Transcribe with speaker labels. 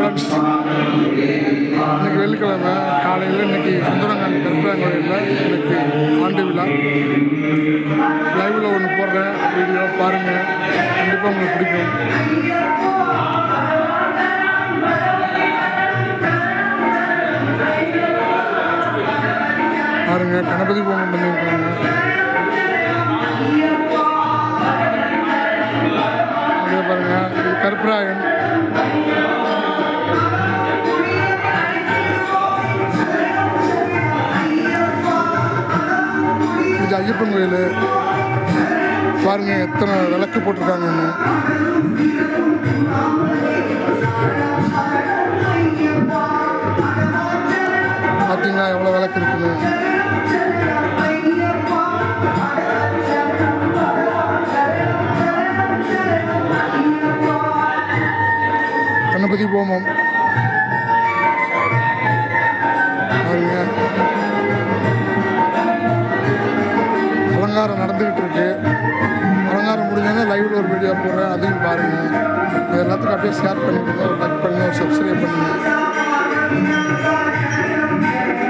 Speaker 1: Friends, இன்றைக்கி வெள்ளிக்கிழமை காலையில் இன்றைக்கி சுந்தரங்காந்தி கருப்பராங்கோயிலில் இன்றைக்கி ஆண்டு விழா. லைவில் ஒன்று போடுறேன், வீடியோ பாருங்கள், கண்டிப்பாக உங்களுக்கு பிடிக்கும். பாருங்கள், கணபதி ஹோமம் பண்ணியிருக்காங்க. அதே பாருங்கள், இது கருப்பராயன். இது ஐயப்பன் கோயில். பாருங்கள் எத்தனை விளக்கு போட்டிருக்காங்கன்னு. பார்த்தீங்களா எவ்வளோ விளக்கு இருக்குன்னு. கணபதி ஹோமம் பாருங்க, அலங்காரம் நடந்துக்கிட்டு இருக்கு. அலங்காரம் முடிஞ்சோன்னா லைவில் ஒரு வீடியோ போடுறேன், அதையும் பாருங்கள். இது எல்லாத்துக்கும் அப்படியே ஷேர் பண்ணிவிடுங்க, ஒரு லைக் பண்ணுங்கள், ஒரு சப்ஸ்கிரைப் பண்ணுங்கள்.